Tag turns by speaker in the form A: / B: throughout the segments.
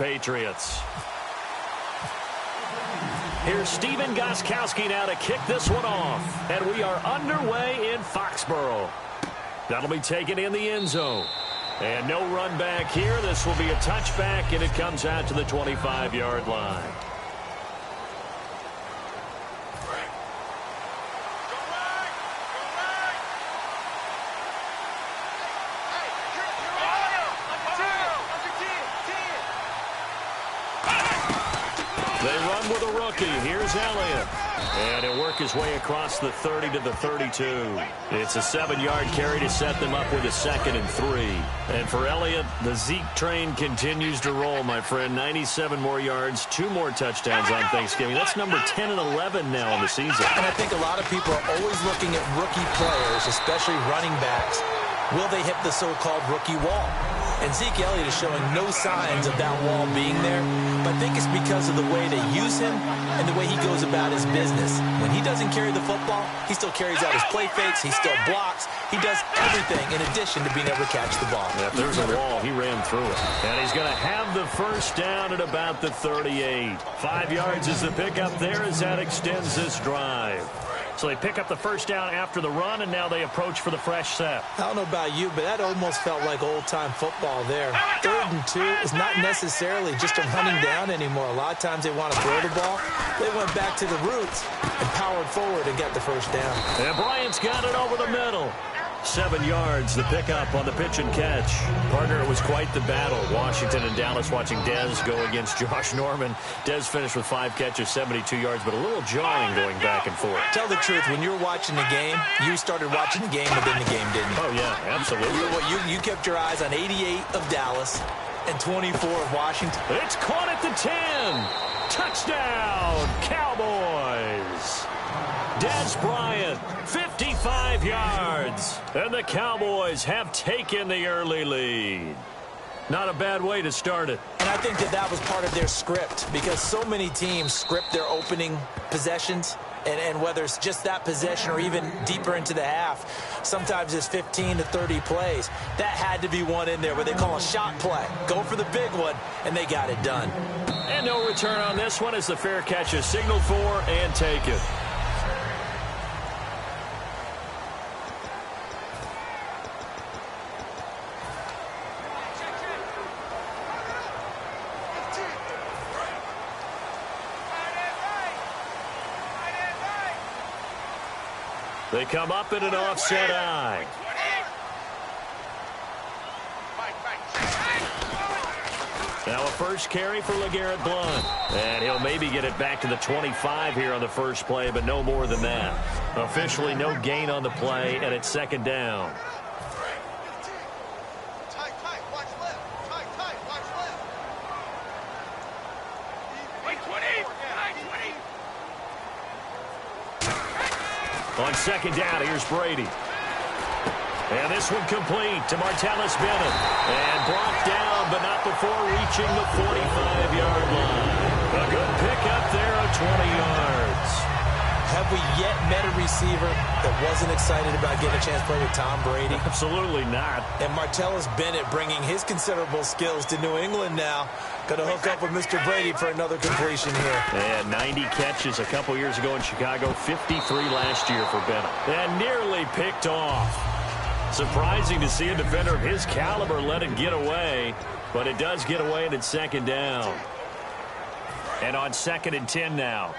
A: Patriots. Here's Steven Gostkowski now to kick this one off. And we are underway in Foxborough. That'll be taken in the end zone. And no run back here. This will be a touchback, and it comes out to the 25-yard line. They run with a rookie. Here's Elliott. And he'll work his way across the 30 to the 32. It's a 7-yard carry to set them up with a 2nd and 3. And for Elliott, the Zeke train continues to roll, my friend. 97 more yards, 2 more touchdowns on Thanksgiving. That's number 10 and 11 now in the season.
B: And I think a lot of people are always looking at rookie players, especially running backs. Will they hit the so-called rookie wall? And Zeke Elliott is showing no signs of that wall being there. But I think it's because of the way they use him and the way he goes about his business. When he doesn't carry the football, he still carries out his play fakes. He still blocks. He does everything in addition to being able to catch the ball.
A: If there's a wall, he ran through it. And he's going to have the first down at about the 38. 5 yards is the pickup there as that extends this drive. So they pick up the first down after the run, and now they approach for the fresh set.
B: I don't know about you, but that almost felt like old-time football there. 3rd and 2 is not necessarily just a running down anymore. A lot of times they want to throw the ball. They went back to the roots and powered forward and got the first down.
A: And Bryant's got it over the middle. 7 yards, the pickup on the pitch and catch. Partner, it was quite the battle. Washington and Dallas watching Dez go against Josh Norman. Dez finished with 5 catches, 72 yards, but a little jawing going back and forth.
B: Tell the truth, when you're watching the game, you started watching the game within the game, didn't you?
A: Oh, yeah, absolutely.
B: You kept your eyes on 88 of Dallas and 24 of Washington.
A: It's caught at the 10. Touchdown, Cowboys. Dez Bryant, 55 yards. And the Cowboys have taken the early lead. Not a bad way to start it.
B: And I think that was part of their script, because so many teams script their opening possessions, and whether it's just that possession or even deeper into the half, sometimes it's 15 to 30 plays. That had to be one in there where they call a shot play. Go for the big one, and they got it done.
A: And no return on this one as the fair catch is signaled for and taken. They come up in an offset eye. Now a first carry for LeGarrette Blount. And he'll maybe get it back to the 25 here on the first play, but no more than that. Officially no gain on the play, and it's 2nd down. On 2nd down, here's Brady. And this one complete to Martellus Bennett. And brought down, but not before reaching the 45-yard line. A good pickup there of 20 yards.
B: Have we yet met a receiver that wasn't excited about getting a chance to play with Tom Brady?
A: Absolutely not.
B: And Martellus Bennett bringing his considerable skills to New England now. Going to hook up with Mr. Brady for another completion here.
A: And 90 catches a couple years ago in Chicago, 53 last year for Bennett. And nearly picked off. Surprising to see a defender of his caliber let it get away, but it does get away and it's 2nd down. And on 2nd and 10 now.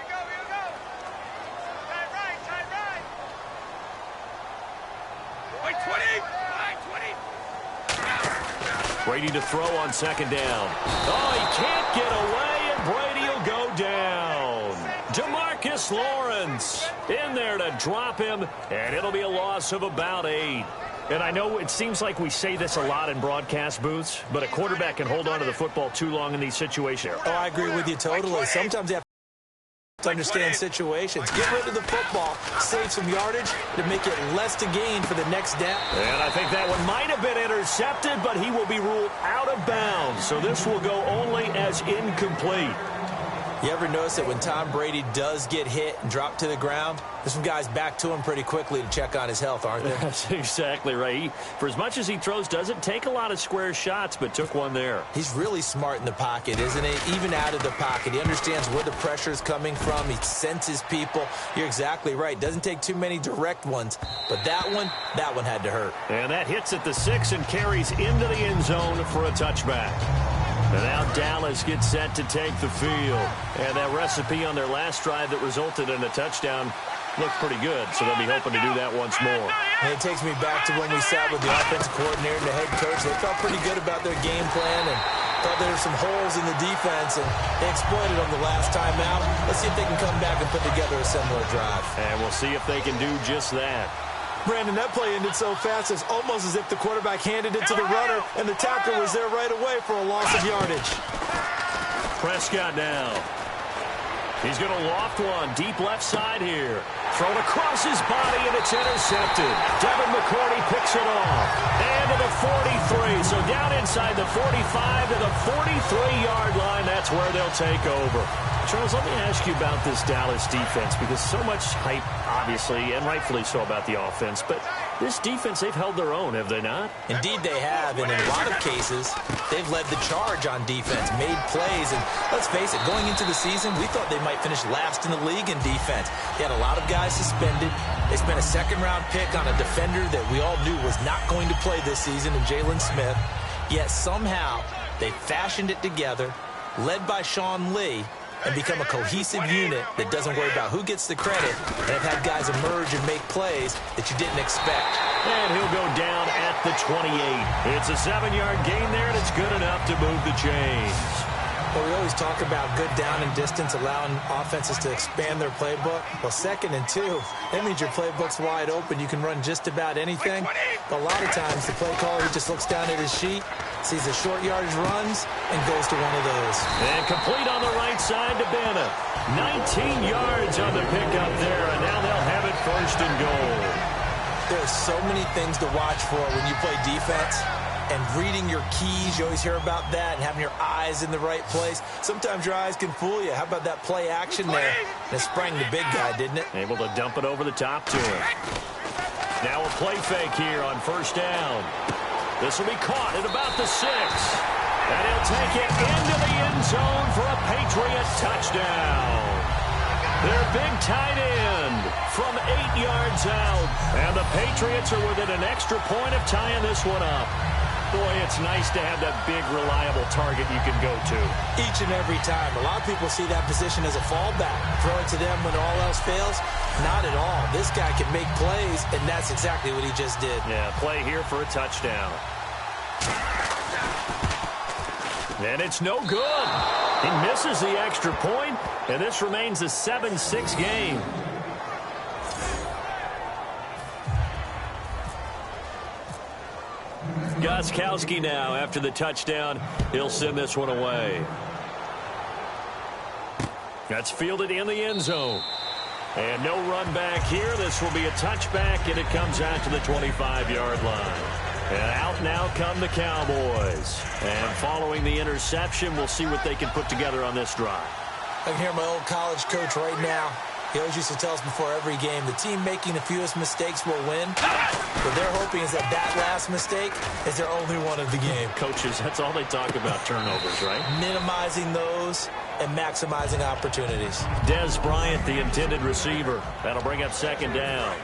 A: Brady to throw on 2nd down. Oh, he can't get away, and Brady will go down. DeMarcus Lawrence in there to drop him, and it'll be a loss of about 8. And I know it seems like we say this a lot in broadcast booths, but a quarterback can hold on to the football too long in these situations.
B: Oh, I agree with you totally. Sometimes you have to understand situations. Get rid of the football, save some yardage to make it less to gain for the next down.
A: And I think that one might have been intercepted, but he will be ruled out of bounds. So this will go only as incomplete.
B: You ever notice that when Tom Brady does get hit and drop to the ground, there's some guys back to him pretty quickly to check on his health, aren't there?
A: That's exactly right. For as much as he throws, doesn't take a lot of square shots, but took one there.
B: He's really smart in the pocket, isn't he? Even out of the pocket. He understands where the pressure is coming from. He senses people. You're exactly right. Doesn't take too many direct ones. But that one had to hurt.
A: And that hits at the 6 and carries into the end zone for a touchback. And now Dallas gets set to take the field. And that recipe on their last drive that resulted in a touchdown looked pretty good, so they'll be hoping to do that once more.
B: And it takes me back to when we sat with the offensive coordinator and the head coach. They felt pretty good about their game plan and thought there were some holes in the defense, and they exploited them the last time out. Let's see if they can come back and put together a similar drive.
A: And we'll see if they can do just that.
C: Brandon, that play ended so fast, it's almost as if the quarterback handed it to the runner, and the tackle was there right away for a loss of yardage.
A: Prescott now. He's going to loft one deep left side here. Thrown across his body, and it's intercepted. Devin McCourty picks it off. And to the 43. So down inside the 45 to the 43-yard line. That's where they'll take over. Charles, let me ask you about this Dallas defense, because so much hype, obviously, and rightfully so, about the offense. But this defense, they've held their own, have they not?
B: Indeed they have, and in a lot of cases, they've led the charge on defense, made plays, and let's face it, going into the season, we thought they might finish last in the league in defense. They had a lot of guys suspended. They spent a second-round pick on a defender that we all knew was not going to play this season in Jalen Smith, yet somehow they fashioned it together, led by Sean Lee, and become a cohesive unit that doesn't worry about who gets the credit, and have had guys emerge and make plays that you didn't expect.
A: And he'll go down at the 28. It's a 7-yard gain there, and it's good enough to move the chains.
B: Well, we always talk about good down and distance, allowing offenses to expand their playbook. Well, 2nd and 2, that means your playbook's wide open. You can run just about anything. But a lot of times, the play caller, he just looks down at his sheet, sees the short yardage runs, and goes to one of those.
A: And complete on the right side to Bennett. 19 yards on the pickup there, and now they'll have it 1st and goal.
B: There's so many things to watch for when you play defense. And reading your keys, you always hear about that, and having your eyes in the right place. Sometimes your eyes can fool you. How about that play action there? And it sprang the big guy, didn't it?
A: Able to dump it over the top to him. Now a play fake here on 1st down. This will be caught at about the 6. And he'll take it into the end zone for a Patriot touchdown. Their big tight end from 8 yards out. And the Patriots are within an extra point of tying this one up. Boy, it's nice to have that big, reliable target you can go to.
B: Each and every time. A lot of people see that position as a fallback. Throw it to them when all else fails. Not at all. This guy can make plays, and that's exactly what he just did.
A: Yeah, play here for a touchdown. And it's no good. He misses the extra point, and this remains a 7-6 game. Gostkowski now, after the touchdown, he'll send this one away. That's fielded in the end zone. And no run back here. This will be a touchback, and it comes out to the 25-yard line. And out now come the Cowboys. And following the interception, we'll see what they can put together on this drive.
B: I can hear my old college coach right now. He always used to tell us before every game, the team making the fewest mistakes will win. What they're hoping is that last mistake is their only one of the game.
A: Coaches, that's all they talk about, turnovers, right?
B: Minimizing those and maximizing opportunities.
A: Dez Bryant, the intended receiver. That'll bring up 2nd down.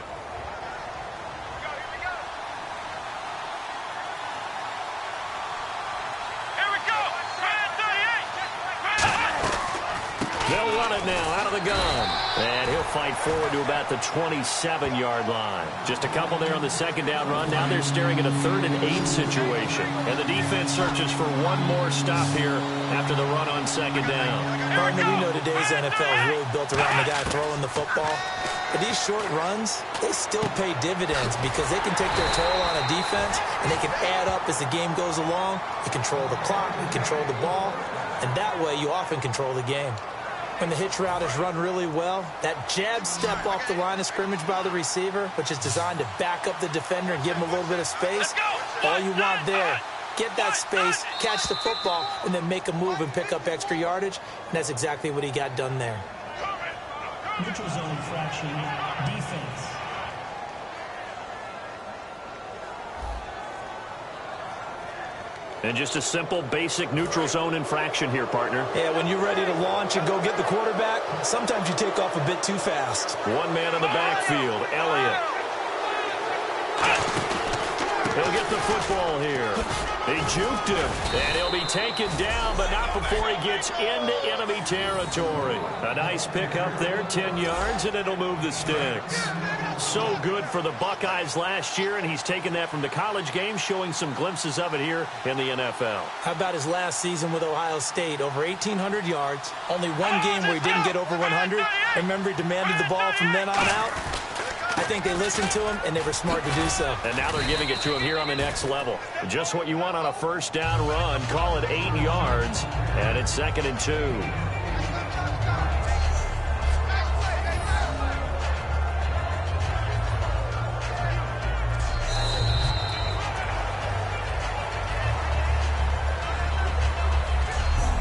A: They'll run it now out of the gun. And he'll fight forward to about the 27-yard line. Just a couple there on the 2nd down run. Now they're staring at a 3rd and 8 situation. And the defense searches for one more stop here after the run on 2nd down.
B: Partner, we know today's NFL is really built around the guy throwing the football. But these short runs, they still pay dividends because they can take their toll on a defense, and they can add up as the game goes along. You control the clock, you control the ball, and that way you often control the game. When the hitch route is run really well, that jab step off the line of scrimmage by the receiver, which is designed to back up the defender and give him a little bit of space, all you want there get that space, catch the football, and then make a move and pick up extra yardage. And that's exactly what he got done there.
D: Neutral zone infraction, defense.
A: And just a simple, basic neutral zone infraction here, partner.
C: Yeah, when you're ready to launch and go get the quarterback, sometimes you take off a bit too fast.
A: One man in the backfield, Elliott. He'll get the football here. He juked him, and he'll be taken down, but not before he gets into enemy territory. A nice pickup there, 10 yards, and it'll move the sticks. So good for the Buckeyes last year, and he's taken that from the college game, showing some glimpses of it here in the NFL.
B: How about his last season with Ohio State? Over 1,800 yards, only one game where he didn't get over 100. Remember, he demanded the ball from then on out. I think they listened to him, and they were smart to do so.
A: And now they're giving it to him here on the next level. Just what you want on a first down run. Call it 8 yards, and it's 2nd and 2.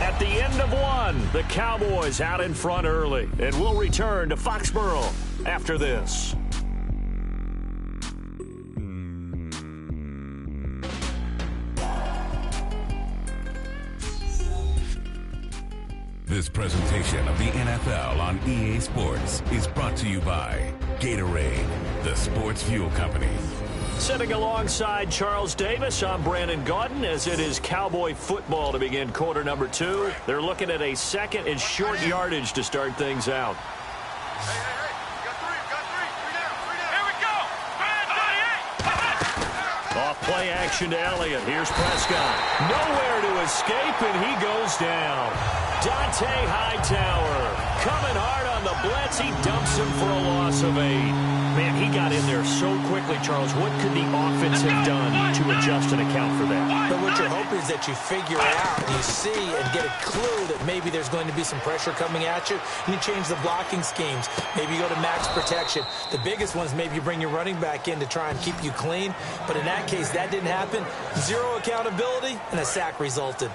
A: At the end of one, the Cowboys out in front early. And we'll return to Foxborough after this.
E: This presentation of the NFL on EA Sports is brought to you by Gatorade, the sports fuel company.
A: Sitting alongside Charles Davis, I'm Brandon Gaudin, as it is Cowboy football to begin quarter number 2. They're looking at a 2nd and short yardage to start things out. Off play action to Elliott. Here's Prescott. Nowhere to escape, and he goes down. Dante Hightower coming hard on the blitz. He dumps him for a loss of 8. Man, he got in there so quickly, Charles. What could the offense have done to adjust and account for that?
B: But what you're hoping is that you figure it out, and you see and get a clue that maybe there's going to be some pressure coming at you, and you change the blocking schemes. Maybe you go to max protection. The biggest one is maybe you bring your running back in to try and keep you clean. But in that case, that didn't happen. Zero accountability, and a sack resulted.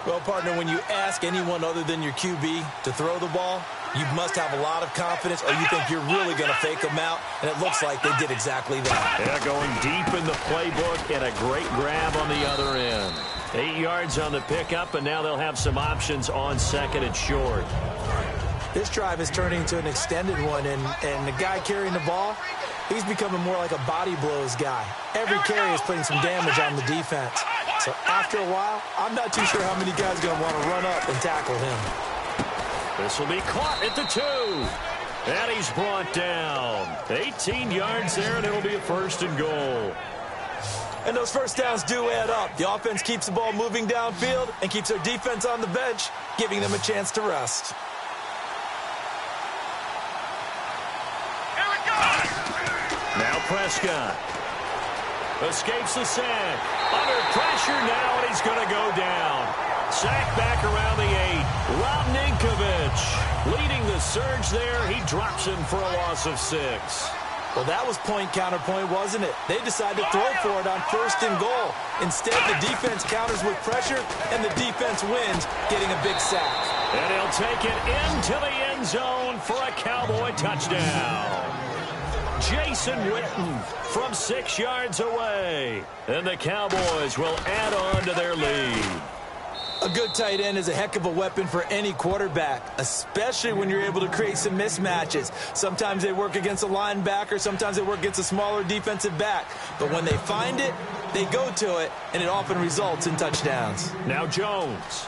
C: Well, partner, when you ask anyone other than your QB to throw the ball, you must have a lot of confidence, or you think you're really going to fake them out, and it looks like they did exactly that.
A: Yeah, going deep in the playbook, and a great grab on the other end. 8 yards on the pickup, and now they'll have some options on 2nd and short.
B: This drive is turning into an extended one, and the guy carrying the ball, he's becoming more like a body blows guy. Every carry is putting some damage on the defense. So after a while, I'm not too sure how many guys are going to want to run up and tackle him.
A: This will be caught at the 2. And he's brought down. 18 yards there, and it'll be a 1st and goal.
C: And those first downs do add up. The offense keeps the ball moving downfield and keeps their defense on the bench, giving them a chance to rest.
A: Now Prescott escapes the sack. Under pressure now, and he's going to go down. Sack back around the 8. Rob Ninkovich leading the surge there. He drops him for a loss of 6.
C: Well, that was point counterpoint, wasn't it? They decided to throw for it on 1st and goal. Instead, the defense counters with pressure, and the defense wins, getting a big sack.
A: And he'll take it into the end zone for a Cowboy touchdown. Jason Witten from 6 yards away. And the Cowboys will add on to their lead.
C: A good tight end is a heck of a weapon for any quarterback, especially when you're able to create some mismatches. Sometimes they work against a linebacker, sometimes they work against a smaller defensive back. But when they find it, they go to it, and it often results in touchdowns.
A: Now Jones.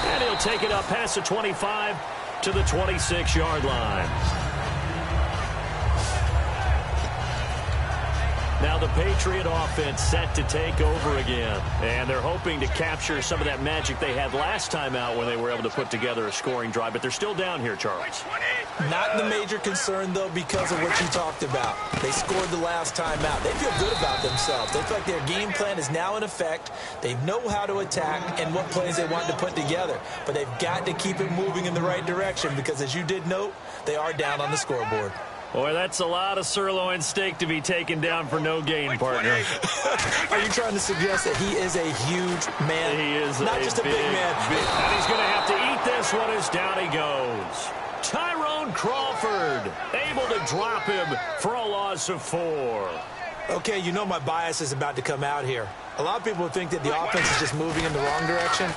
A: And he'll take it up past the 25 to the 26-yard line. Now the Patriot offense set to take over again. And they're hoping to capture some of that magic they had last time out when they were able to put together a scoring drive. But they're still down here, Charles.
C: Not the major concern, though, because of what you talked about. They scored the last time out. They feel good about themselves. They feel like their game plan is now in effect. They know how to attack and what plays they want to put together. But they've got to keep it moving in the right direction because, as you did note, they are down on the scoreboard.
A: Boy, that's a lot of sirloin steak to be taken down for no gain, partner.
C: Are you trying to suggest that he is a huge man?
A: He is
C: not just a big man.
A: And he's going to have to eat this one as down he goes. Tyrone Crawford able to drop him for a loss of 4.
C: Okay, you know my bias is about to come out here. A lot of people think that the offense is just moving in the wrong direction.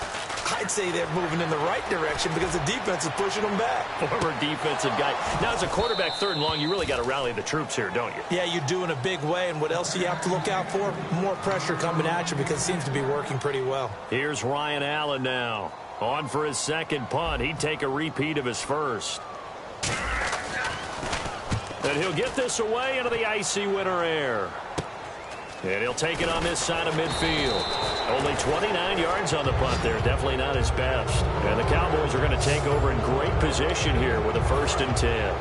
C: I'd say they're moving in the right direction because the defense is pushing them back.
A: Former defensive guy. Now, as a quarterback, 3rd and long, you really got to rally the troops here, don't you?
C: Yeah, you do in a big way. And what else do you have to look out for? More pressure coming at you because it seems to be working pretty well.
A: Here's Ryan Allen now. On for his 2nd punt. He'd take a repeat of his 1st. And he'll get this away into the icy winter air. And he'll take it on this side of midfield. Only 29 yards on the punt there. Definitely not his best. And the Cowboys are going to take over in great position here with a 1st and 10.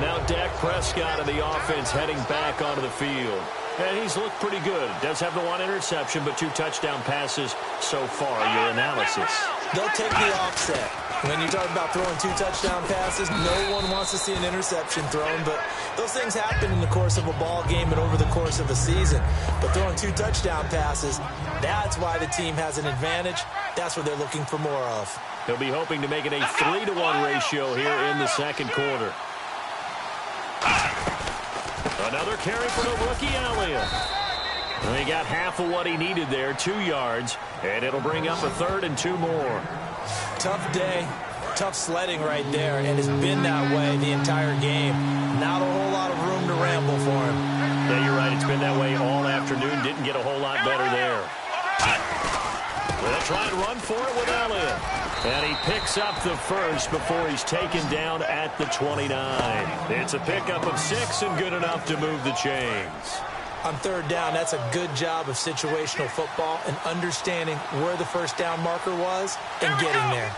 A: Now Dak Prescott of the offense heading back onto the field. And he's looked pretty good. Does have the 1 interception, but 2 touchdown passes so far. Your analysis.
C: They'll take the offset. When you talk about throwing 2 touchdown passes, no one wants to see an interception thrown, but those things happen in the course of a ball game and over the course of a season. But throwing 2 touchdown passes, that's why the team has an advantage. That's what they're looking for more of.
A: He'll be hoping to make it a 3-to-1 ratio here in the 2nd quarter. Another carry for the rookie Elliott. And he got half of what he needed there, 2 yards, and it'll bring up a 3rd and 2 more.
C: Tough day, tough sledding right there, and it's been that way the entire game. Not a whole lot of room to ramble for him.
A: Yeah, you're right. It's been that way all afternoon. Didn't get a whole lot better there. They'll try and run for it with Elliott. And he picks up the 1st before he's taken down at the 29. It's a pickup of 6 and good enough to move the chains.
C: On 3rd down, that's a good job of situational football and understanding where the 1st down marker was and getting there.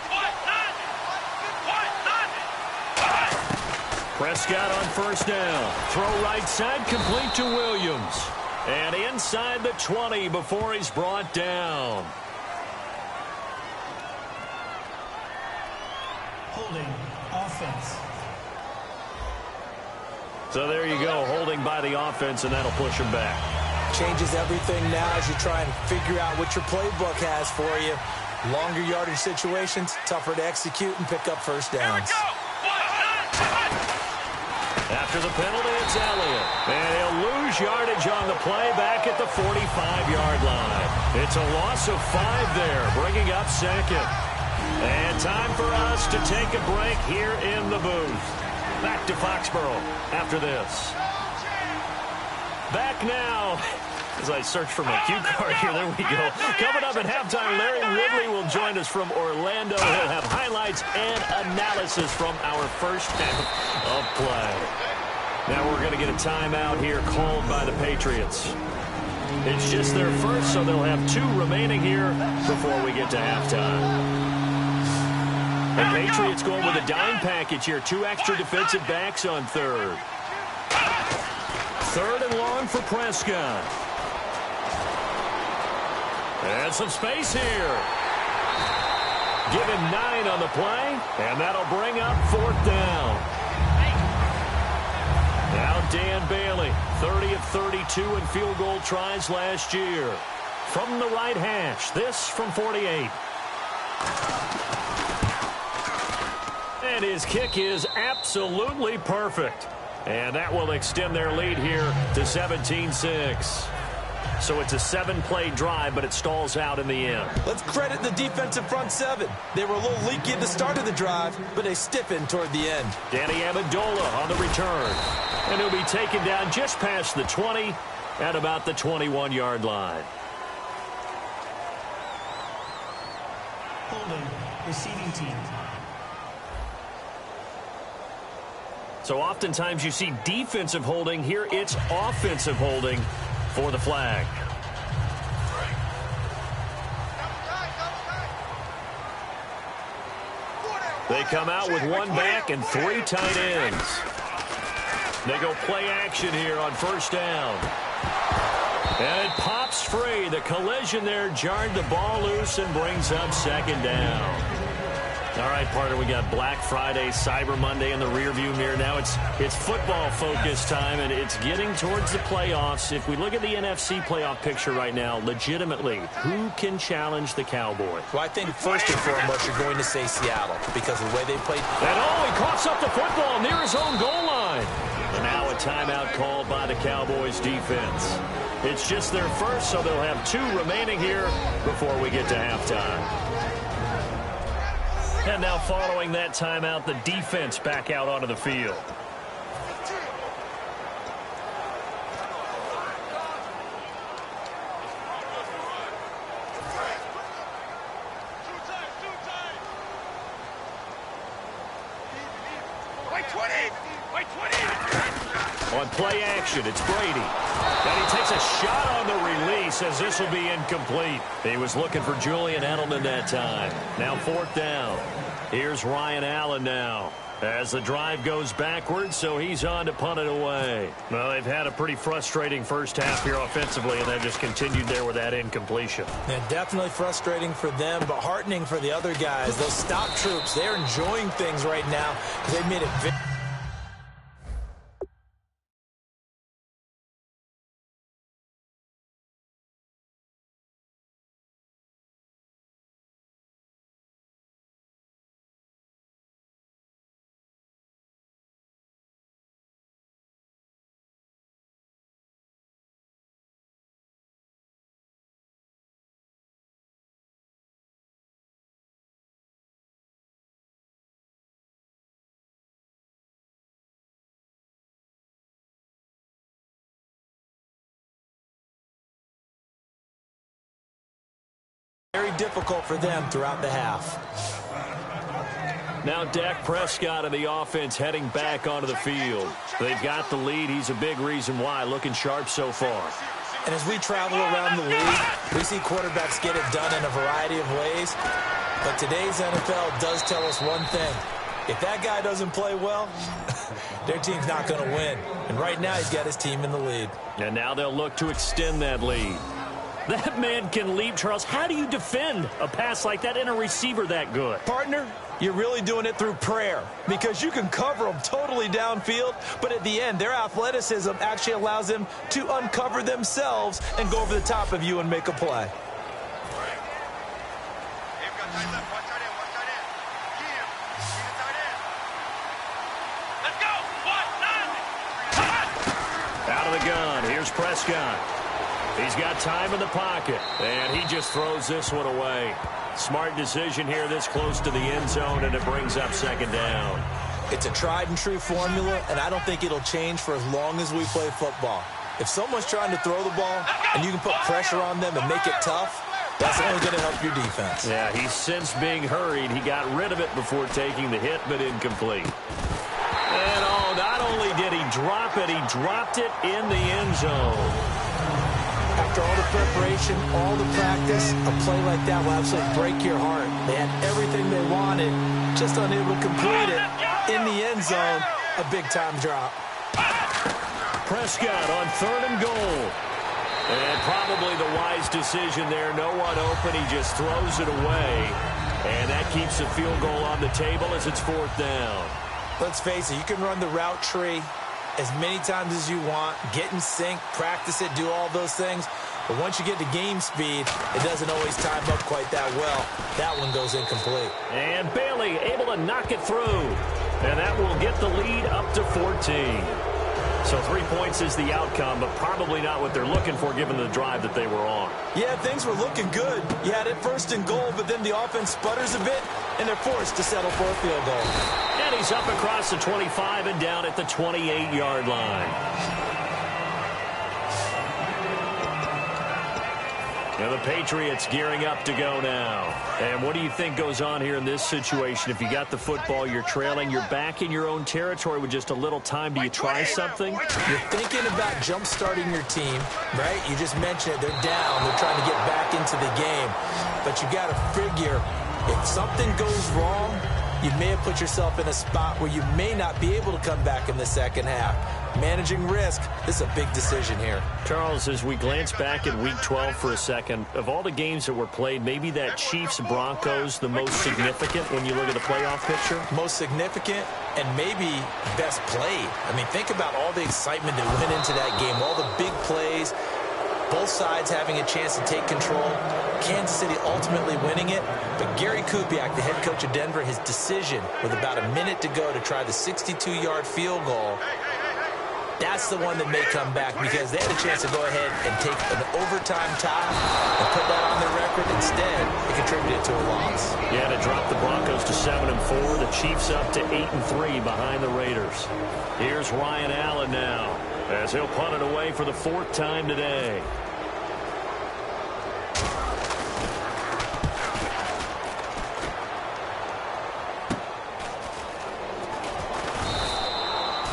A: Prescott on 1st down. Throw right side, complete to Williams. And inside the 20 before he's brought down.
D: Holding offense.
A: So there you go, holding by the offense, and that'll push him back.
C: Changes everything now as you try and figure out what your playbook has for you. Longer yardage situations, tougher to execute and pick up 1st downs.
A: After the penalty, it's Elliott. And he'll lose yardage on the play back at the 45-yard line. It's a loss of 5 there, bringing up 2nd. And time for us to take a break here in the booth. Back to Foxborough after this. Back now. As I search for my cue card here, there we go. Coming up at halftime, Larry Ridley will join us from Orlando. He'll have highlights and analysis from our 1st half of play. Now we're going to get a timeout here called by the Patriots. It's just their 1st, so they'll have 2 remaining here before we get to halftime. The Patriots going with a dime package here. 2 extra defensive backs on 3rd. 3rd and long for Prescott. And some space here. Give him 9 on the play, and that'll bring up 4th down. Now Dan Bailey, 30 of 32 in field goal tries last year. From the right hash, this from 48. And his kick is absolutely perfect. And that will extend their lead here to 17-6. So it's a 7-play drive, but it stalls out in the end.
C: Let's credit the defensive front 7. They were a little leaky at the start of the drive, but they stiffened toward the end.
A: Danny Amendola on the return. And he'll be taken down just past the 20 at about the 21-yard line.
D: Holding, receiving team.
A: So oftentimes you see defensive holding. Here it's offensive holding for the flag. They come out with 1 back and 3 tight ends. They go play action here on 1st down. And it pops free. The collision there jarred the ball loose and brings up 2nd down. All right, partner, we got Black Friday, Cyber Monday in the rearview mirror. Now it's football focus time, and it's getting towards the playoffs. If we look at the NFC playoff picture right now, legitimately, who can challenge the Cowboys?
B: Well, I think first and foremost, you're going to say Seattle because of the way they played.
A: And he coughs up the football near his own goal line. And now a timeout called by the Cowboys defense. It's just their first, so they'll have 2 remaining here before we get to halftime. And now following that timeout, the defense back out onto the field. On play action, it's Brady. And he takes a shot on the release as this will be incomplete. He was looking for Julian Edelman that time. Now 4th down. Here's Ryan Allen now as the drive goes backwards, so he's on to punt it away. Well, they've had a pretty frustrating first half here offensively, and they just continued there with that incompletion.
C: Yeah, definitely frustrating for them, but heartening for the other guys. Those stop troops, they're enjoying things right now because they've made it very... very difficult for them throughout the half.
A: Now Dak Prescott of the offense heading back onto the field. They've got the lead. He's a big reason why. Looking sharp so far.
C: And as we travel around the league, we see quarterbacks get it done in a variety of ways. But today's NFL does tell us one thing. If that guy doesn't play well, their team's not going to win. And right now he's got his team in the lead.
A: And now they'll look to extend that lead. That man can leap, Charles. How do you defend a pass like that and a receiver that good?
C: Partner, you're really doing it through prayer because you can cover them totally downfield, but at the end, their athleticism actually allows them to uncover themselves and go over the top of you and make a play.
A: Out of the gun, here's Prescott. He's got time in the pocket, and he just throws this one away. Smart decision here this close to the end zone, and it brings up 2nd down.
C: It's a tried-and-true formula, and I don't think it'll change for as long as we play football. If someone's trying to throw the ball, and you can put pressure on them and make it tough, that's only going to help your defense.
A: Yeah, he's since being hurried. He got rid of it before taking the hit, but incomplete. And, not only did he drop it, he dropped it in the end zone.
C: After all the preparation, all the practice, a play like that will absolutely break your heart. They had everything they wanted, just unable to complete it. In the end zone, a big-time drop.
A: Prescott on 3rd and goal. And probably the wise decision there. No one open. He just throws it away. And that keeps the field goal on the table as it's 4th down.
C: Let's face it, you can run the route tree as many times as you want, get in sync, practice it, do all those things. But once you get to game speed, it doesn't always time up quite that well. That one goes incomplete.
A: And Bailey able to knock it through. And that will get the lead up to 14. So 3 points is the outcome, but probably not what they're looking for given the drive that they were on.
C: Yeah, things were looking good. You had it 1st and goal, but then the offense sputters a bit, and they're forced to settle for a field goal.
A: And he's up across the 25 and down at the 28-yard line. And the Patriots gearing up to go now. And what do you think goes on here in this situation? If you got the football, you're trailing, you're back in your own territory with just a little time. Do you try something?
C: You're thinking about jump-starting your team, right? You just mentioned it. They're down. They're trying to get back into the game. But you got to figure, if something goes wrong,
B: you may have put yourself in a spot where you may not be able to come back in the second half. Managing risk, this is a big decision here.
A: Charles, as we glance back at Week 12 for a second, of all the games that were played, maybe that Chiefs-Broncos the most significant when you look at the playoff picture?
B: Most significant and maybe best played. I mean, think about all the excitement that went into that game, all the big plays, both sides having a chance to take control, Kansas City ultimately winning it. But Gary Kubiak, the head coach of Denver, his decision with about a minute to go to try the 62-yard field goal, that's the one that may come back because they had a chance to go ahead and take an overtime tie and put that on their record. Instead, it contributed to a loss.
A: Yeah, to drop the Broncos to 7-4. The Chiefs up to 8-3 behind the Raiders. Here's Ryan Allen now as he'll punt it away for the 4th time today.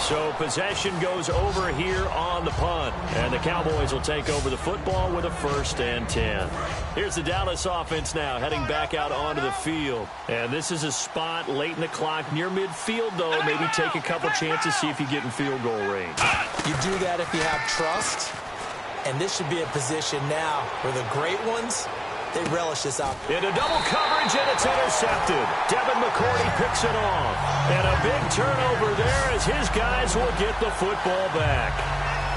A: So possession goes over here on the punt. And the Cowboys will take over the football with a 1st and 10. Here's the Dallas offense now heading back out onto the field. And this is a spot late in the clock near midfield, though. Maybe take a couple chances, see if you get in field goal range.
B: You do that if you have trust. And this should be a position now where the great ones, they relish this out.
A: Into double coverage, and it's intercepted. Devin McCourty picks it off. And a big turnover there as his guys will get the football back.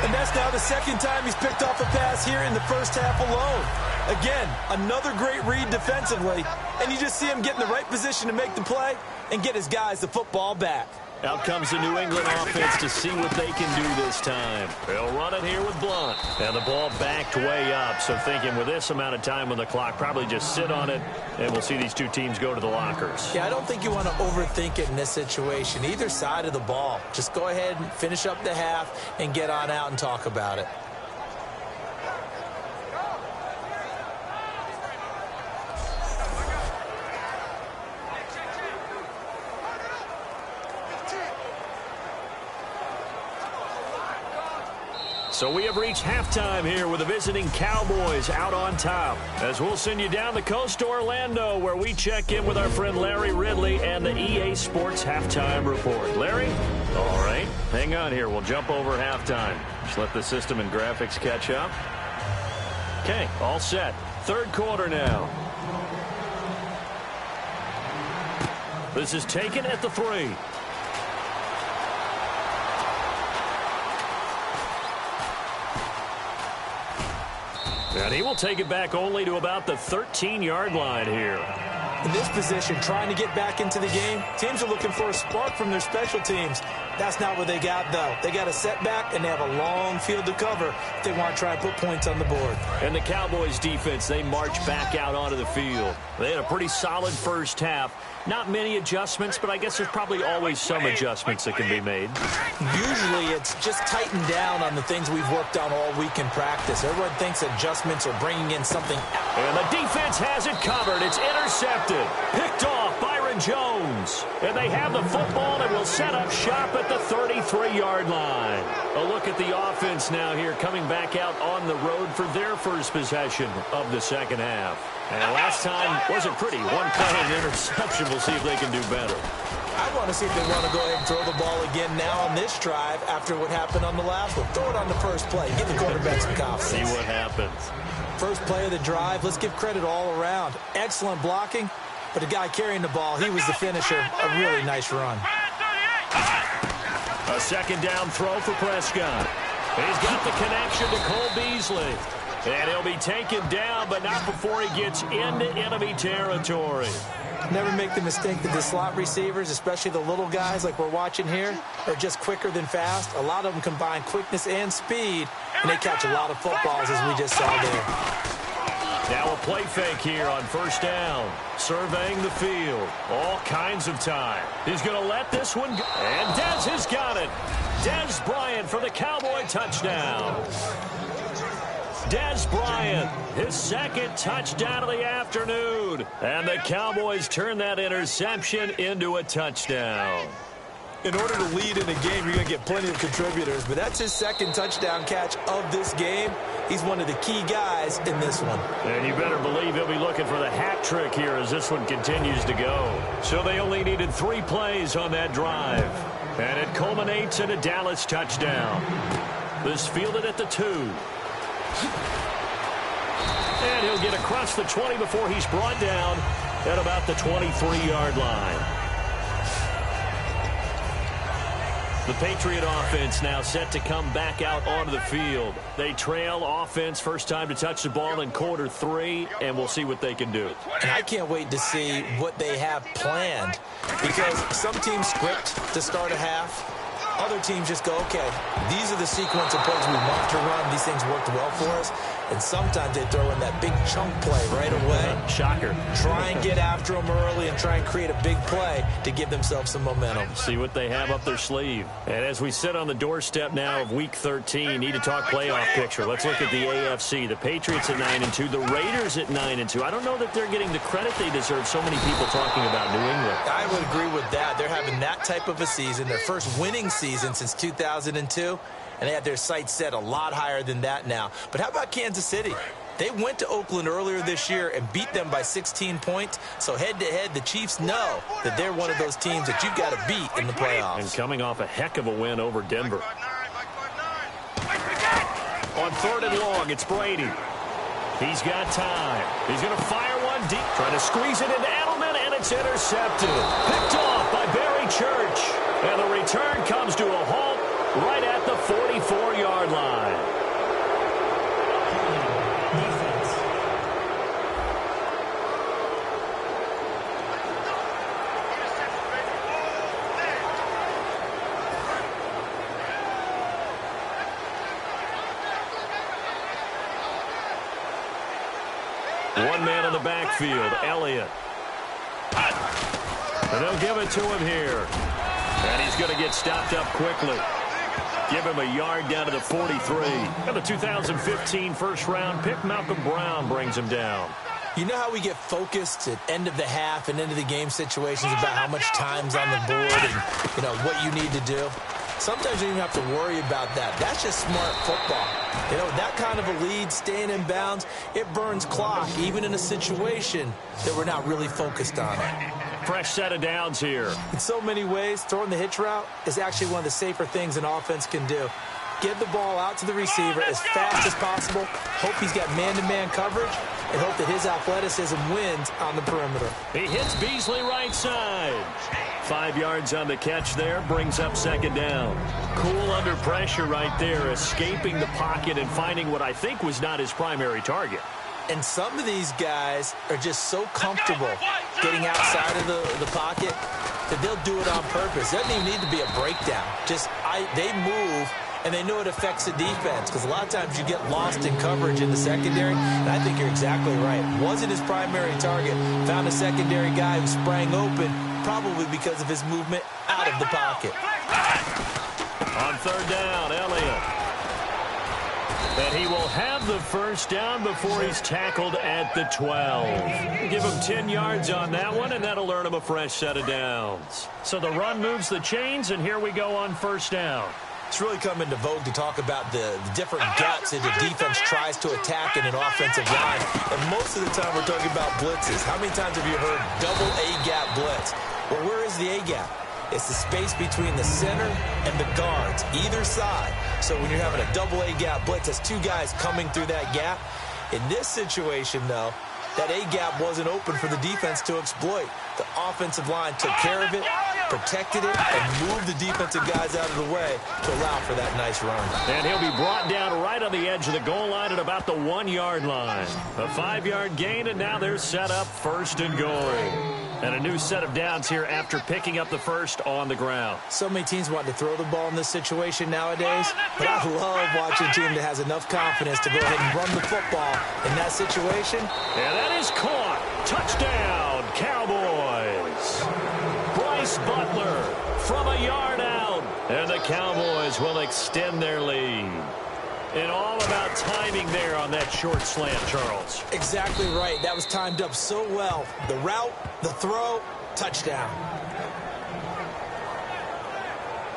C: And that's now the 2nd time he's picked off a pass here in the first half alone. Again, another great read defensively. And you just see him get in the right position to make the play and get his guys the football back.
A: Out comes the New England offense to see what they can do this time. They'll run it here with Blunt. And the ball backed way up. So thinking with this amount of time on the clock, probably just sit on it, and we'll see these two teams go to the lockers.
B: Yeah, I don't think you want to overthink it in this situation. Either side of the ball. Just go ahead and finish up the half and get on out and talk about it.
A: So we have reached halftime here with the visiting Cowboys out on top. As we'll send you down the coast to Orlando, where we check in with our friend Larry Ridley and the EA Sports Halftime Report. Larry? All right. Hang on here. We'll jump over halftime. Just let the system and graphics catch up. Okay, all set. 3rd quarter now. This is taken at the 3. And he will take it back only to about the 13-yard line here.
C: In this position, trying to get back into the game, teams are looking for a spark from their special teams. That's not what they got, though. They got a setback, and they have a long field to cover if they want to try and put points on the board.
A: And the Cowboys defense, they march back out onto the field. They had a pretty solid first half. Not many adjustments, but I guess there's probably always some adjustments that can be made.
B: Usually it's just tightened down on the things we've worked on all week in practice. Everyone thinks adjustments are bringing in something.
A: And the defense has it covered. It's intercepted. Picked off Byron Jones. And they have the football and will set up shop at the 33-yard line. A look at the offense now here coming back out on the road for their first possession of the second half. And last time wasn't pretty. One play and interception. We'll see if they can do better.
B: I want to see if they want to go ahead and throw the ball again now on this drive after what happened on the last one. Throw it on the first play. Give the quarterback some confidence.
A: See what happens.
B: First play of the drive. Let's give credit all around. Excellent blocking, but the guy carrying the ball, he was the finisher. A really nice run.
A: A 2nd down throw for Prescott. He's got the connection to Cole Beasley. And he'll be taken down, but not before he gets into enemy territory.
B: Never make the mistake that the slot receivers, especially the little guys like we're watching here, are just quicker than fast. A lot of them combine quickness and speed, and they catch a lot of footballs, as we just saw there.
A: Now a play fake here on 1st down. Surveying the field. All kinds of time. He's going to let this one go. And Dez has got it. Dez Bryant for the Cowboy touchdown. Dez Bryant, his 2nd touchdown of the afternoon. And the Cowboys turn that interception into a touchdown.
C: In order to lead in a game, you're going to get plenty of contributors, but that's his second touchdown catch of this game. He's one of the key guys in this one.
A: And you better believe he'll be looking for the hat trick here as this one continues to go. So they only needed 3 plays on that drive. And it culminates in a Dallas touchdown. This fielded at the 2. And he'll get across the 20 before he's brought down at about the 23-yard line. The Patriot offense now set to come back out onto the field. They trail offense first time to touch the ball in quarter 3, and we'll see what they can do.
C: And I can't wait to see what they have planned, because some teams script to start a half. Other teams just go, okay, these are the sequence of plays we want to run. These things worked well for us. And sometimes they throw in that big chunk play right away.
A: Shocker.
C: Try and get after them early and try and create a big play to give themselves some momentum.
A: See what they have up their sleeve. And as we sit on the doorstep now of Week 13, need to talk playoff picture. Let's look at the AFC. The Patriots at 9-2. The Raiders at 9-2. I don't know that they're getting the credit they deserve. So many people talking about New England.
C: I would agree with that. They're having that type of a season, their first winning season since 2002. And they have their sights set a lot higher than that now. But how about Kansas City? They went to Oakland earlier this year and beat them by 16 points. So head-to-head, the Chiefs know that they're one of those teams that you've got to beat in the playoffs.
A: And coming off a heck of a win over Denver. On 3rd and long, it's Brady. He's got time. He's going to fire one deep. Trying to squeeze it into Edelman, and it's intercepted. Picked off by Barry Church. And the return comes to a halt right at the 44-yard line.
D: Defense.
A: One man on the backfield, Elliott. And they'll give it to him here. And he's going to get stopped up quickly. Give him a yard down to the 43. And the 2015 first-round pick, Malcolm Brown, brings him down.
C: You know how we get focused at end of the half and end of the game situations about how much time's on the board and, you know, what you need to do? Sometimes you don't even have to worry about that. That's just smart football. You know, that kind of a lead, staying in bounds, it burns clock, even in a situation that we're not really focused on it.
A: Fresh set of downs here.
C: In so many ways, throwing the hitch route is actually one of the safer things an offense can do. Get the ball out to the receiver as fast as possible, hope he's got man-to-man coverage, and hope that his athleticism wins on the perimeter.
A: He hits Beasley right side. 5 yards on the catch there, brings up 2nd down. Cool under pressure right there, escaping the pocket and finding what I think was not his primary target.
C: And some of these guys are just so comfortable getting outside of the pocket that they'll do it on purpose. It doesn't even need to be a breakdown. Just they move, and they know it affects the defense, because a lot of times you get lost in coverage in the secondary, and I think you're exactly right. Wasn't his primary target. Found a secondary guy who sprang open, probably because of his movement out of the pocket.
A: On 3rd down, Elliott. And he will have the first down before he's tackled at the 12. Give him 10 yards on that one, and that'll earn him a fresh set of downs. So the run moves the chains, and here we go on 1st down.
C: It's really come into vogue to talk about the different gaps that the defense tries to attack in an offensive line. And most of the time we're talking about blitzes. How many times have you heard double A-gap blitz? Well, where is the A-gap? It's the space between the center and the guards, either side. So when you're having a double A-gap blitz, that's 2 guys coming through that gap. In this situation, though, that A-gap wasn't open for the defense to exploit. The offensive line took care of it, protected it, and moved the defensive guys out of the way to allow for that nice run.
A: And he'll be brought down right on the edge of the goal line at about the 1-yard line. A 5-yard gain, and now they're set up 1st and going. And a new set of downs here after picking up the first on the ground.
C: So many teams want to throw the ball in this situation nowadays, but I love watching a team that has enough confidence to go ahead and run the football in that situation.
A: And that is caught. Touchdown, Cowboys. Bryce Butler from a yard out. And the Cowboys will extend their lead. And all about timing there on that short slant, Charles.
C: Exactly right. That was timed up so well. The route, the throw, touchdown.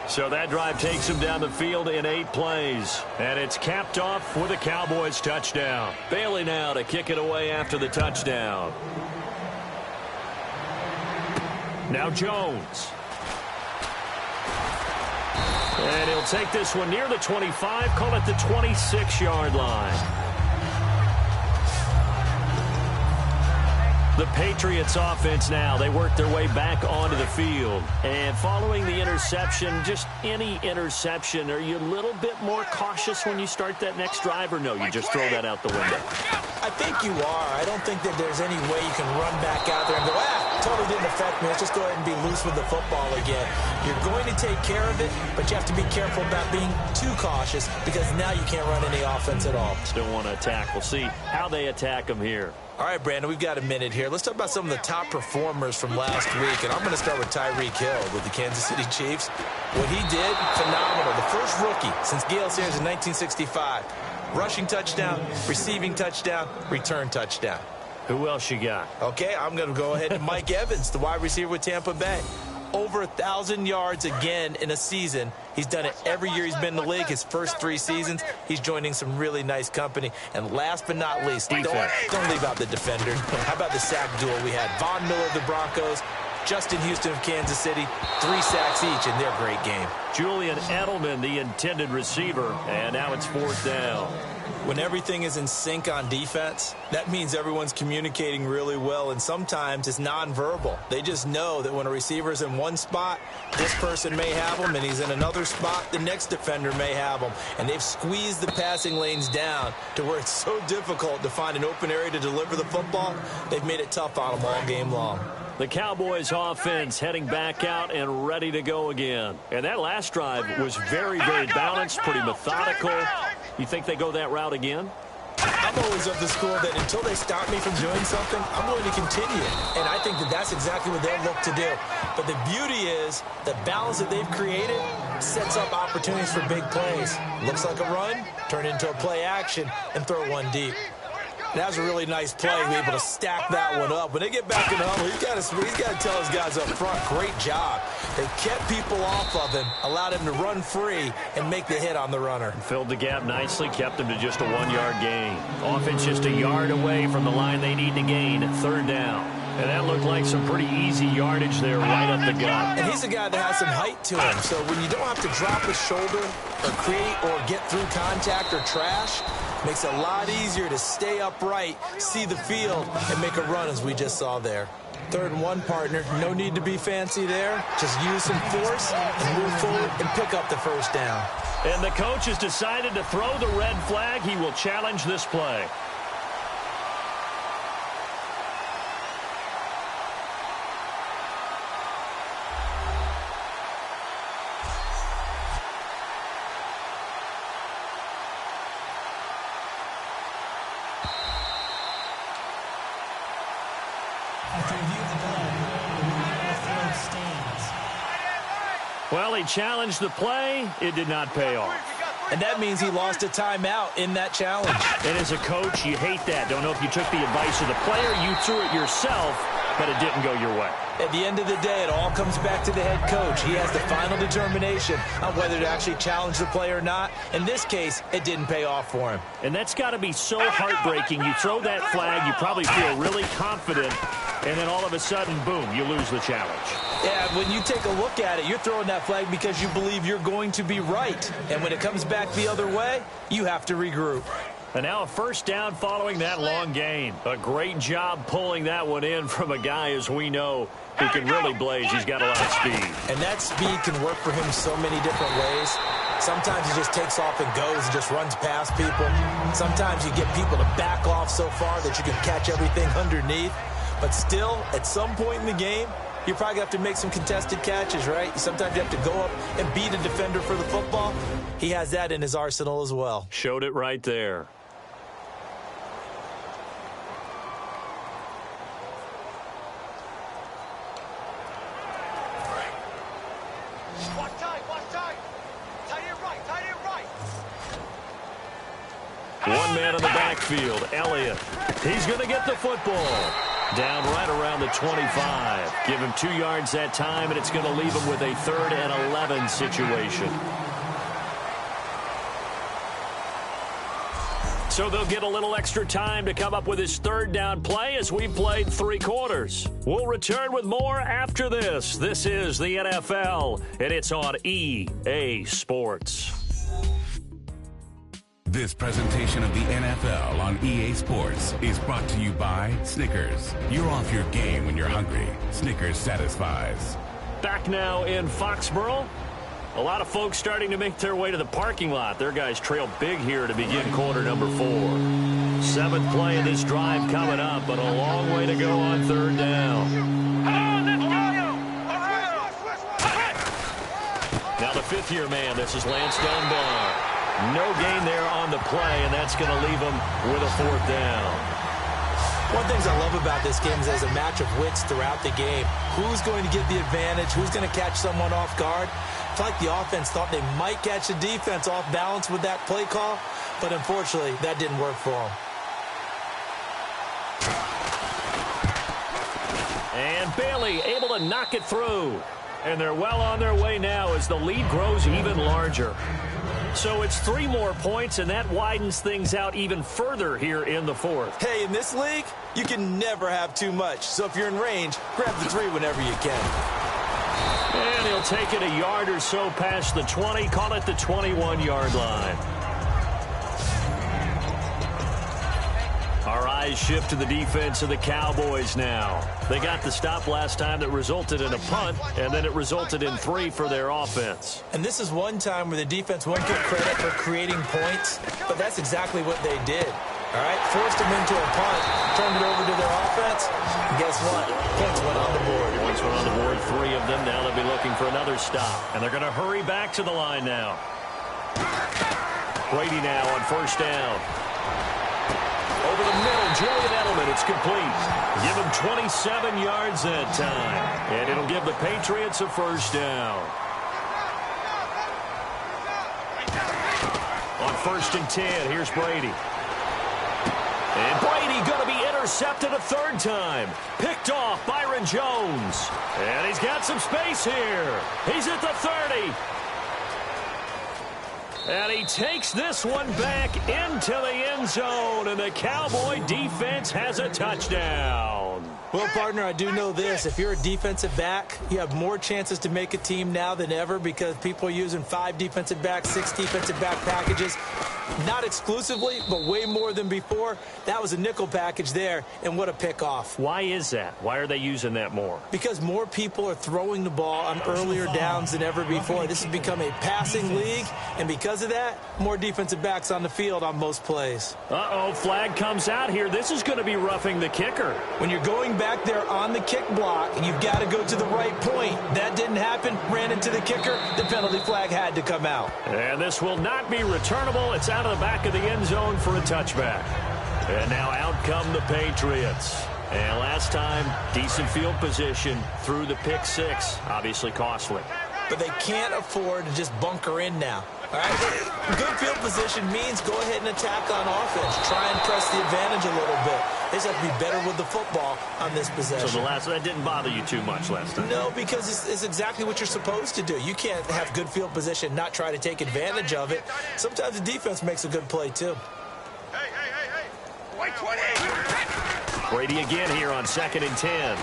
A: So that drive takes him down the field in 8 plays. And it's capped off with a Cowboys touchdown. Bailey now to kick it away after the touchdown. Now Jones. And he'll take this one near the 25, call it the 26-yard line. The Patriots offense now, they work their way back onto the field. And following the interception, just any interception, are you a little bit more cautious when you start that next drive, or no, you just throw that out the window?
C: I think you are. I don't think that there's any way you can run back out there and go, totally didn't affect me. Let's just go ahead and be loose with the football again. You're going to take care of it, but you have to be careful about being too cautious because now you can't run any offense at all.
A: Still want to attack. We'll see how they attack them here.
C: All right, Brandon, we've got a minute here. Let's talk about some of the top performers from last week, and I'm going to start with Tyreek Hill with the Kansas City Chiefs. What he did, phenomenal. The first rookie since Gale Sayers in 1965. Rushing touchdown, receiving touchdown, return touchdown.
A: Who else you got?
C: Okay, I'm going to go ahead to Mike Evans, the wide receiver with Tampa Bay. Over 1,000 yards again in a season. He's done it every year he's been in the league. His first 3 seasons, he's joining some really nice company. And last but not least, don't leave out the defender. How about the sack duel we had? Von Miller of the Broncos, Justin Houston of Kansas City, 3 sacks each in their great game.
A: Julian Edelman, the intended receiver, and now it's 4th down.
C: When everything is in sync on defense, that means everyone's communicating really well, and sometimes it's nonverbal. They just know that when a receiver's in one spot, this person may have him, and he's in another spot, the next defender may have him. And they've squeezed the passing lanes down to where it's so difficult to find an open area to deliver the football. They've made it tough on them all game long.
A: The Cowboys offense heading back out and ready to go again. And that last drive was very, very balanced, pretty methodical. You think they go that route again?
C: I'm always of the school that until they stop me from doing something, I'm going to continue. And I think that that's exactly what they'll look to do. But the beauty is the balance that they've created sets up opportunities for big plays. Looks like a run, turn it into a play action, and throw one deep. That was a really nice play to be able to stack that one up. When they get back in the huddle, he's got to tell his guys up front, great job. They kept people off of him, allowed him to run free and make the hit on the runner.
A: Filled the gap nicely, kept him to just a 1-yard gain. Offense just a yard away from the line they need to gain at 3rd down. And that looked like some pretty easy yardage there right up the gut.
C: And he's a guy that has some height to him. So when you don't have to drop a shoulder or create or get through contact or trash, makes it a lot easier to stay upright, see the field, and make a run as we just saw there. 3rd and 1, partner. No need to be fancy there. Just use some force and move forward and pick up the 1st down.
A: And the coach has decided to throw the red flag. He will challenge this play.
D: After review of the play, the ruling on the field stands.
A: Well, he challenged the play. It did not pay off.
C: And that means he lost a timeout in that challenge.
A: And as a coach, you hate that. Don't know if you took the advice of the player, you threw it yourself, but it didn't go your way.
C: At the end of the day, it all comes back to the head coach. He has the final determination on whether to actually challenge the play or not. In this case, it didn't pay off for him.
A: And that's got to be so heartbreaking. You throw that flag, you probably feel really confident, and then all of a sudden, boom, you lose the challenge.
C: Yeah, when you take a look at it, you're throwing that flag because you believe you're going to be right. And when it comes back the other way, you have to regroup.
A: And now a 1st down following that long gain. A great job pulling that one in from a guy, as we know, who can really blaze. He's got a lot of speed.
C: And that speed can work for him so many different ways. Sometimes he just takes off and goes and just runs past people. Sometimes you get people to back off so far that you can catch everything underneath. But still, at some point in the game, you're probably going to have to make some contested catches, right? Sometimes you have to go up and beat a defender for the football. He has that in his arsenal as well.
A: Showed it right there. One man in the backfield, Elliott. He's going to get the football. Down right around the 25. Give him 2 yards that time, and it's going to leave him with a 3rd and 11 situation. So they'll get a little extra time to come up with his 3rd down play as we've played 3 quarters. We'll return with more after this. This is the NFL, and it's on EA Sports.
E: This presentation of the NFL on EA Sports is brought to you by Snickers. You're off your game when you're hungry. Snickers satisfies.
A: Back now in Foxborough. A lot of folks starting to make their way to the parking lot. Their guys trail big here to begin quarter number 4. 7th play of this drive coming up, but a long way to go on 3rd down. Now the 5th-year man, this is Lance Dunbar. No gain there on the play, and that's going to leave him with a 4th down.
C: One of the things I love about this game is there's a match of wits throughout the game. Who's going to get the advantage? Who's going to catch someone off guard? It's like the offense thought they might catch the defense off balance with that play call, but unfortunately, that didn't work for them.
A: And Bailey able to knock it through. And they're well on their way now as the lead grows even larger. So it's 3 more points, and that widens things out even further here in the 4th.
C: Hey, in this league, you can never have too much. So if you're in range, grab the 3 whenever you can.
A: And he'll take it a yard or so past the 20, call it the 21-yard line. Our eyes shift to the defense of the Cowboys now. They got the stop last time that resulted in a punt, and then it resulted in 3 for their offense.
C: And this is one time where the defense won't get credit for creating points, but that's exactly what they did. All right, forced them into a punt, turned it over to their offense, and guess what? Points went on the board.
A: Points went on the board, 3 of them. Now they'll be looking for another stop, and they're going to hurry back to the line now. Brady now on 1st down. Over the middle, Julian Edelman, it's complete. Give him 27 yards that time, and it'll give the Patriots a 1st down. On 1st and 10, here's Brady. And Brady going to be intercepted a 3rd time. Picked off Byron Jones. And he's got some space here. He's at the 30. And he takes this one back into the end zone, and the Cowboy defense has a touchdown.
C: Well, partner, I do know this. If you're a defensive back, you have more chances to make a team now than ever because people are using 5 defensive backs, 6 defensive back packages. Not exclusively, but way more than before. That was a nickel package there, and what a pickoff.
A: Why is that? Why are they using that more?
C: Because more people are throwing the ball on earlier downs than ever before. This has become a passing league, and because of that, more defensive backs on the field on most plays.
A: Uh-oh, flag comes out here. This is going to be roughing the kicker.
C: When you're going back there on the kick block, you've got to go to the right point. That didn't happen. Ran into the kicker. The penalty flag had to come out.
A: And this will not be returnable. It's out of the back of the end zone for a touchback. And now out come the Patriots. And last time, decent field position through the pick 6. Obviously costly.
C: But they can't afford to just bunker in now. All right? Good field position means go ahead and attack on offense. Try and press the advantage a little bit. They just have to be better with the football on this possession.
A: So that didn't bother you too much last time?
C: No, because it's exactly what you're supposed to do. You can't have good field position, not try to take advantage of it. Sometimes the defense makes a good play, too.
F: Hey. White 20.
A: Brady again here on 2nd and 10.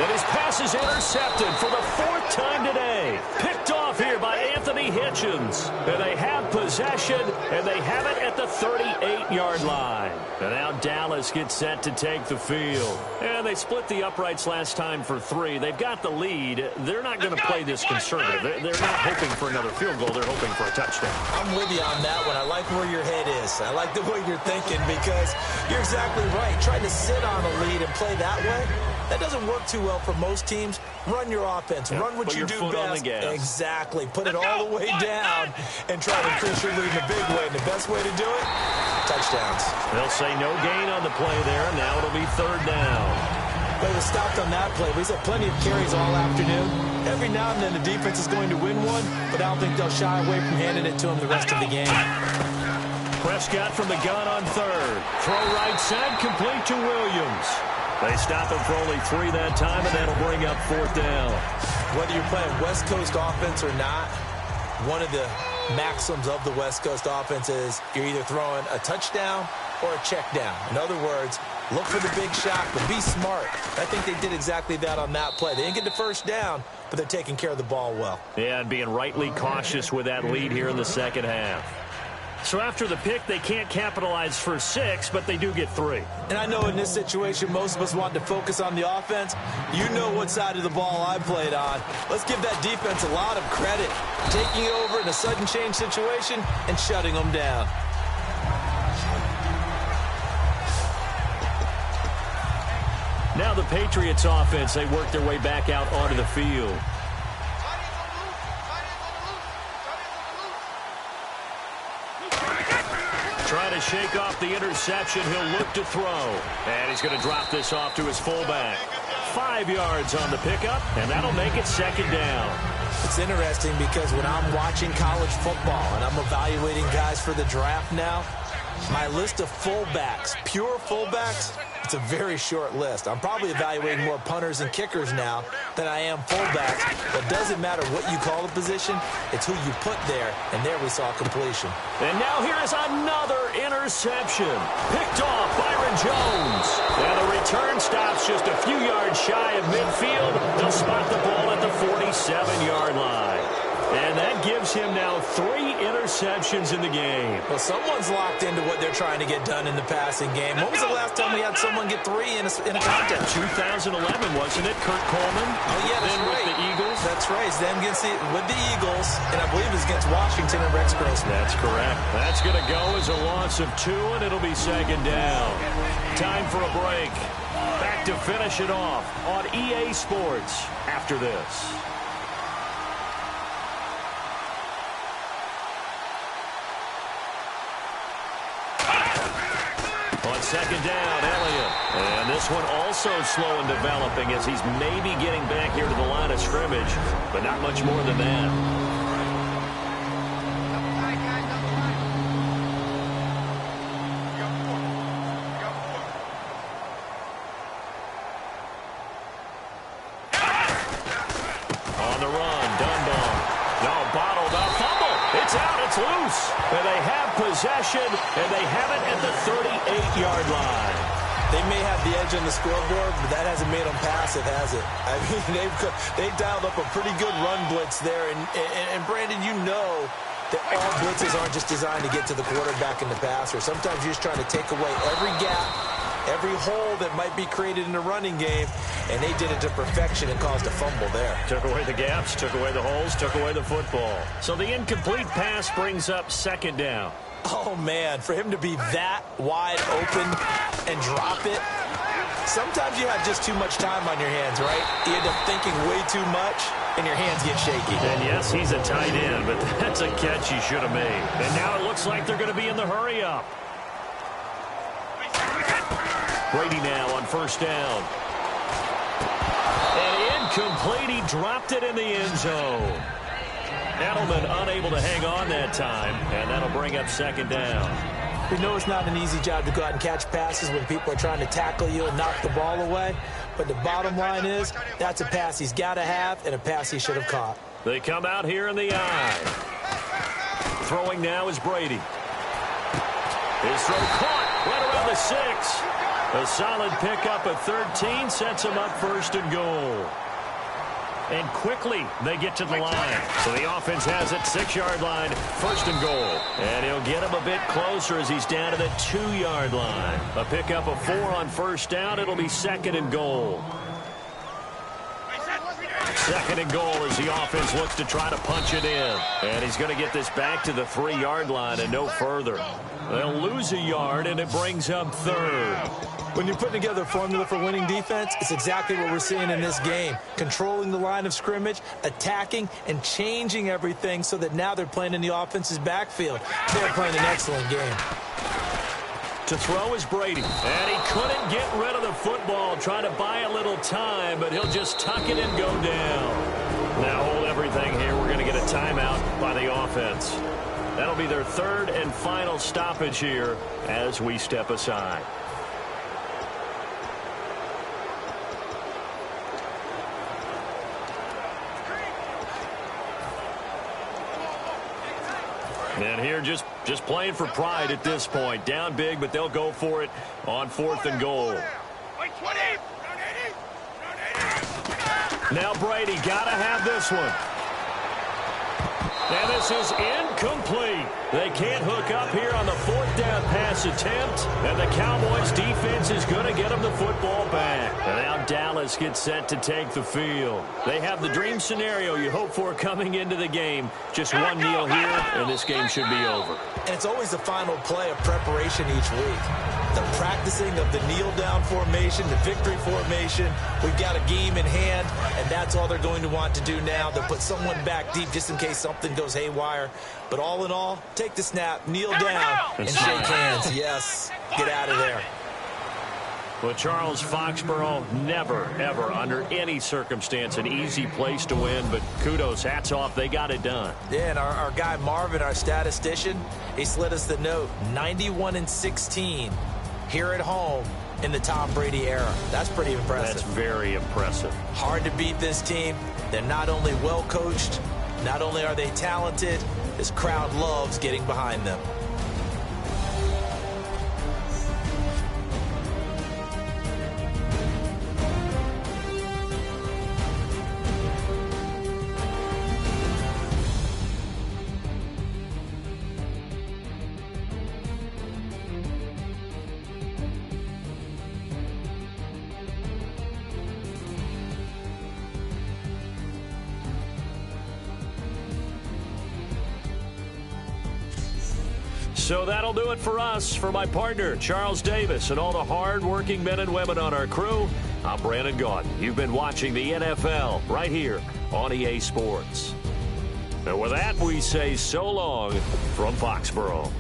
A: And his pass is intercepted for the 4th time today. Picked off here by Anthony Hitchens. And they have possession, and they have it at the 38-yard line. And now Dallas gets set to take the field. And they split the uprights last time for 3. They've got the lead. They're not going to play this conservative. They're not hoping for another field goal. They're hoping for a touchdown.
C: I'm with you on that one. I like where your head is. I like the way you're thinking because you're exactly right. Trying to sit on a lead and play that way, that doesn't work too well for most teams. Run your offense. Run what you do best. Exactly. Put it all the way down and try to increase your lead in a big way. And the best way to do it, touchdowns.
A: They'll say no gain on the play there. Now it'll be 3rd down.
C: They were stopped on that play. He's had plenty of carries all afternoon. Every now and then the defense is going to win one, but I don't think they'll shy away from handing it to him the rest of the game.
A: Prescott from the gun on 3rd. Throw right side, complete to Williams. They stop him for only 3 that time, and that'll bring up 4th down.
C: Whether you're playing West Coast offense or not, one of the maxims of the West Coast offense is you're either throwing a touchdown or a check down. In other words, look for the big shot, but be smart. I think they did exactly that on that play. They didn't get the first down, but they're taking care of the ball well.
A: Yeah, and being rightly cautious with that lead here in the second half. So after the pick, they can't capitalize for 6, but they do get 3.
C: And I know in this situation, most of us want to focus on the offense. You know what side of the ball I played on. Let's give that defense a lot of credit. Taking over in a sudden change situation and shutting them down.
A: Now the Patriots offense, they work their way back out onto the field. Trying to shake off the interception. He'll look to throw. And he's going to drop this off to his fullback. 5 yards on the pickup, and that'll make it 2nd down.
C: It's interesting because when I'm watching college football and I'm evaluating guys for the draft now, my list of fullbacks, pure fullbacks, it's a very short list. I'm probably evaluating more punters and kickers now than I am fullbacks. But it doesn't matter what you call the position. It's who you put there, and there we saw completion.
A: And now here is another interception. Picked off Byron Jones. And the return stops just a few yards shy of midfield. They'll spot the ball at the 47-yard line. And that gives him now 3 interceptions in the game.
C: Well, someone's locked into what they're trying to get done in the passing game. When was the last time we had someone get 3 in a contest?
A: 2011, wasn't it? Kurt Coleman?
C: Oh, yeah, that's right.
A: With the Eagles?
C: That's right. It's them with the Eagles, and I believe it's against Washington and Rex Grossman.
A: That's correct. That's going to go as a loss of 2, and it'll be 2nd down. Time for a break. Back to finish it off on EA Sports after this. On 2nd down, Elliott. And this one also slow in developing as he's maybe getting back here to the line of scrimmage, but not much more than that. Loose. And they have possession, and they have it at the 38-yard line.
C: They may have the edge on the scoreboard, but that hasn't made them passive, has it? I mean, they've dialed up a pretty good run blitz there. And Brandon, you know that all blitzes aren't just designed to get to the quarterback and the passer. Sometimes you're just trying to take away every gap, every hole that might be created in the running game, and they did it to perfection and caused a fumble there.
A: Took away the gaps, took away the holes, took away the football. So the incomplete pass brings up 2nd down.
C: Oh, man, for him to be that wide open and drop it, sometimes you have just too much time on your hands, right? You end up thinking way too much, and your hands get shaky.
A: And yes, he's a tight end, but that's a catch he should have made. And now it looks like they're going to be in the hurry-up. Brady now on 1st down. And incomplete. He dropped it in the end zone. Edelman unable to hang on that time, and that'll bring up 2nd down.
C: We know it's not an easy job to go out and catch passes when people are trying to tackle you and knock the ball away. But the bottom line is that's a pass he's got to have and a pass he should have caught.
A: They come out here in the I. Throwing now is Brady. His throw caught right around the 6. A solid pickup at 13 sets him up 1st and goal. And quickly they get to the line. So the offense has it, 6-yard line, 1st and goal. And he'll get him a bit closer as he's down to the 2-yard line. A pickup of 4 on 1st down. It'll be 2nd and goal. 2nd and goal as the offense looks to try to punch it in. And he's going to get this back to the 3-yard line and no further. They'll lose a yard, and it brings up 3rd.
C: When you're putting together a formula for winning defense, it's exactly what we're seeing in this game. Controlling the line of scrimmage, attacking, and changing everything so that now they're playing in the offense's backfield. They're playing an excellent game.
A: To throw is Brady. And he couldn't get rid of the football, trying to buy a little time, but he'll just tuck it and go down. Now hold everything here. We're going to get a timeout by the offense. That'll be their 3rd and final stoppage here as we step aside. And here just playing for pride at this point. Down big, but they'll go for it on 4th and goal. Now Brady got to have this one. And this is incomplete. They can't hook up here on the 4th down pass attempt. And the Cowboys defense is going to get them the football back. And now Dallas gets set to take the field. They have the dream scenario you hope for coming into the game. Just one kneel here, and this game should be over.
B: And it's always the final play of preparation each week. The practicing of the kneel-down formation, the victory formation. We've got a game in hand, and that's all they're going to want to do now. They'll put someone back deep just in case something goes haywire. But all in all, take the snap, kneel down, and shake hands. Yes, get out of there.
A: Well, Charles, Foxborough, never, ever, under any circumstance, an easy place to win. But kudos, hats off, they got it done.
B: Yeah, and our guy Marvin, our statistician, he slid us the note, 91-16 here at home in the Tom Brady era. That's pretty impressive.
A: That's very impressive.
B: Hard to beat this team. They're not only well coached, not only are they talented, this crowd loves getting behind them.
A: So that'll do it for us. For my partner, Charles Davis, and all the hard-working men and women on our crew, I'm Brandon Gaudin. You've been watching the NFL right here on EA Sports. And with that, we say so long from Foxborough.